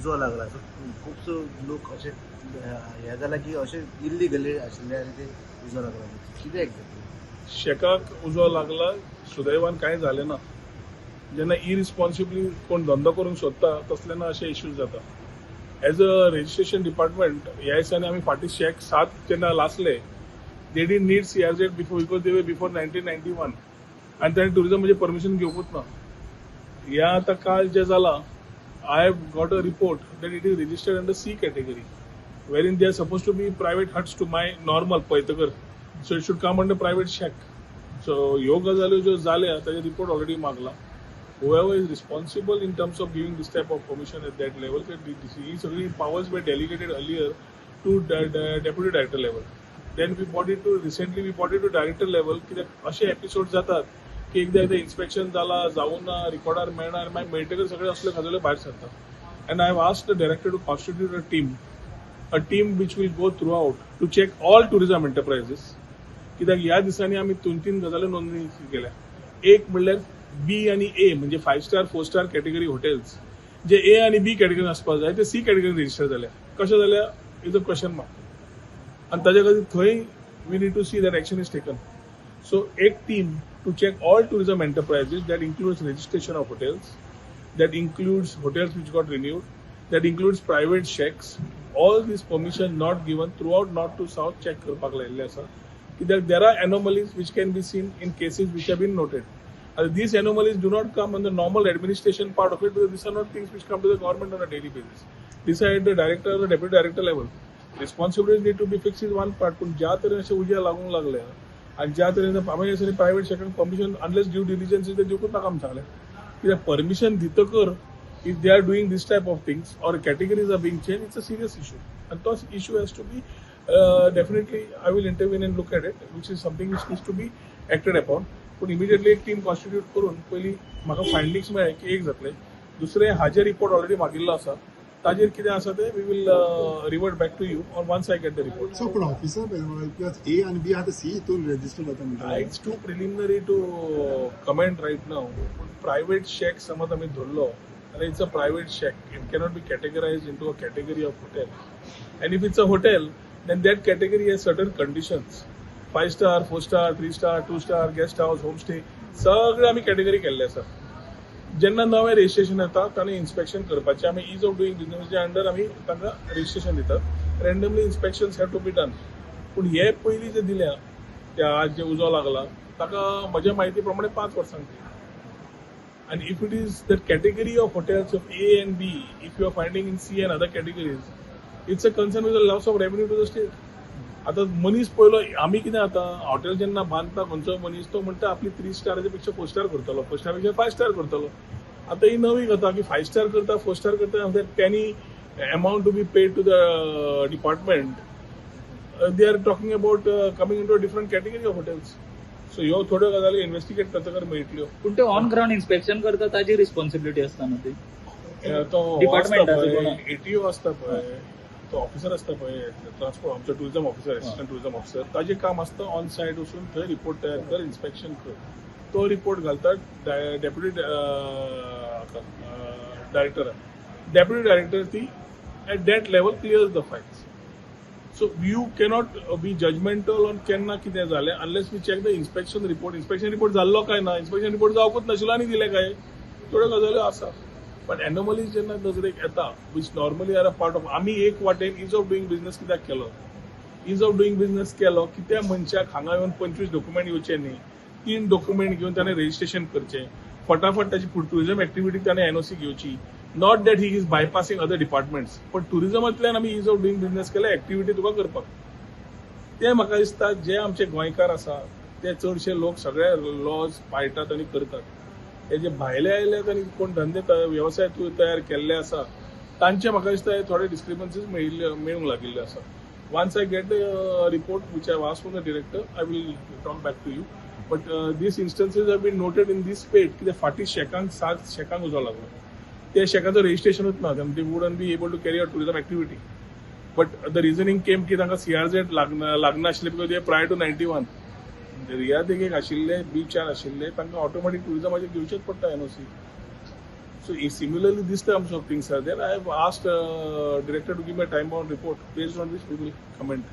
उजो लागला. सो खुबसो लोक अशे हे जाला की अशे इल्लीगली आशिल्ले आनी ते उजो लागला. कितें एक्झॅक्टली? शेकाक उजो लागला, सुदैवान कांय जालें ना. जेन्ना इरिस्पॉन्सिबली कोण धंदो करूंक सोदता तसलेना अशे इश्यूज जाता. एज अ रजिस्ट्रेशन डिपार्टमेंट ह्या दिसांनी आमी फाटीं शेक 7 जेन्ना लासले, they didn't need CRZ before the way before 1991 आनी ताणें टुरिझम म्हणजे परमिशन घेवपूच ना. हें आतां काल जें जालां, I have got a report that it is registered under C category, wherein they are supposed to be private huts to my normal पळयतकर. So it should come under private shack. So ह्यो गजाल्यो ज्यो जाल्या ताजे report already मागला. Whoever is responsible in terms of giving this type of permission at that level, ही सगळी powers were delegated earlier to deputy director level. Then we brought it to director level. कित्याक अशे episode जातात की एकदा inspection जाला, जाऊन रिकॉर्डार मेळना आनी मागीर मेळटकर सगळे असले गजाल्यो भायर सरता. And I have asked the director to constitute a team which will go throughout to check all tourism enterprises. कित्याक ह्या दिसांनी आमी 2-3 गजाल्यो नोंदणी केल्या. एक म्हणल्यार B आणि A म्हणजे 5 स्टार 4 स्टार कॅटेगरी हॉटेल्स जे A आणि B कॅटेगरीन आसपाक जाय ते C कॅटेगरीन रजिस्टर जाल्या. कशें जाल्या इज अ क्वेश्चन मार्क. आनी ताजे खातीर थंय we need to see that action is taken. So एक team to check all tourism enterprises that includes registration of hotels, that includes hotels which got renewed, that includes private shacks. All these permission not given throughout north to south check करपाक लायिल्ले आसा. कित्याक there are anomalies which can be seen in cases which have been noted. These anomalies do not come on the normal administration part of it, because these are not things which come to the government on a daily basis. These are at the director or the deputy director level. Responsibilities need to be fixed is one part, पण ज्या तरेन अशे उज्या लागूंक लागले आनी ज्या तरेन आमी अशें प्रायव्हेट शेकांक परमिशन अनलेस ड्यू डिलिजन्स ते दिवूंक नाका आमी सांगलें. कित्याक परमिशन दितकर if they are doing this type of things or categories are being changed, it's a serious issue. And that issue has to be definitely, I will intervene and look at it, which is something which needs to be acted upon. पण immediately एक team constitute करून पयली म्हाका फायंडिंग्स मेळ्ळे की एक जातले. दुसरे हाजे रिपोर्ट ऑलरेडी मागिल्लो आसा, ताजेर कितें आसा ते we will revert back to you on once I get the report. So पूण ऑफिसर A आणि B आतां C हितून रजिस्टर जाता म्हणटा. It's too preliminary to comment right now. Private shack समज आमी धरलो and it's a private shack. It cannot be categorized into a category of hotel. And if it's a hotel, then that category has certain conditions. 5 star, 4 star, 3 star, 2 star, guest house, homestay, सगळे आमी category केल्ले आसा. जेन्ना नवें registration येता ताणें inspection करपाचें. आमी ईज ऑफ डुईंग बिजनेसच्या अंडर आमी तांकां रजिस्ट्रेशन दितात. Randomly inspections have to be done. पूण हे पयलीं जे दिल्या त्या आज जे उजो लागला ताका म्हज्या म्हायती प्रमाणे 5 वर्सांक. And if it is the category of hotels of A and B, if you are finding in C and other categories, it's a concern with the loss of revenue to the state. आता मनीस पयलो आमी कितें आता hotel जेन्ना बांदता खंयचो मनीस तो म्हणटा आपली 3 स्टाराच्या पेक्षा 4 स्टार करतलो, 4 स्टार पेक्षा 5 स्टार करतलो. आता ही नवी गता की 5 स्टार करता 4 स्टार करता त्यांनी amount to be paid to the department. They are talking about coming in to a different category of hotels. So ह्यो थोड्यो गजाली इन्व्हेस्टिगेट करतकर मेळटल्यो. पूण ते ऑन ग्राउंड इन्स्पेक्शन करता ताजी रिस्पॉन्सिबिलिटी आसता न्हू ती तो डिपार्टमेंटाचो ATO आसता पळय, तो ऑफिसर आसता पळय ट्रान्सपोर्ट, आमचो tourism officer, assistant tourism officer, ताजें काम आसता ऑन सायट वचून थंय रिपोर्ट तयार कर, इन्स्पेक्शन कर. तो रिपोर्ट घालतात डेप्युटी डायरेक्टर. डेप्युटी डायरेक्टर ती at that level clears the files. So you cannot be judgmental on केन्ना कितें जालें unless we check the inspection report. Inspection report जाल्लो काय ना, inspection report जावपूच नाशिल्लो आनी दिले काय, थोड्यो गजाल्यो आसा. बट एनोमलीज जेन्ना नजरेक येता which normally are a part of, आमी एक वाटेन इज ऑफ डुईंग बिझनेस कित्याक केलो? इज ऑफ डुईंग बिझनेस केलो की त्या मनशाक हांगा येवन 25 डॉक्युमेंट येवचे न्ही, 3 डॉक्युमेंट घेवन ताणें रजिस्ट्रेशन करचें, फटाफट ताची टुरिझम एक्टिविटी ताणें NOC घेवची. Not that he is bypassing other departments, पण टुरिझमांतल्यान आमी इज ऑफ डुईंग बिझनेस केला एक्टिविटी तुका करपाक. ते म्हाका दिसता जे आमचे गोंयकार आसा ते चडशे लोक सगळे लॉज पाळटात आनी करतात. हे जे भायले आयल्यात आनी कोण धंदे व्यवसाय तयार केल्ले आसा तांचे म्हाका दिसता थोडे डिस्क्रिपन्सीज मेळूंक लागिल्ले आसा. Once I get the report which I asked from the director I will talk back to you. But these instances have been noted in this spate कित्याक फाटीं 7 शेकांक उजो लागलो. त्या शेकाचो रजिस्ट्रेशनूच ना, they wouldn't be able to carry out tourism activity. But the reasoning came की तांकां CRZ लागना आशिल्ले बिकॉज दे प्रायर टू 91 दर्या देगेक आशिल्ले बीचार आशिल्ले तांकां ऑटोमॅटीक टुरिझमाचेर घेवचेच पडटा NOC. So similarly, these terms of things are there. I have asked director to give me a time-bound report based on which we will comment.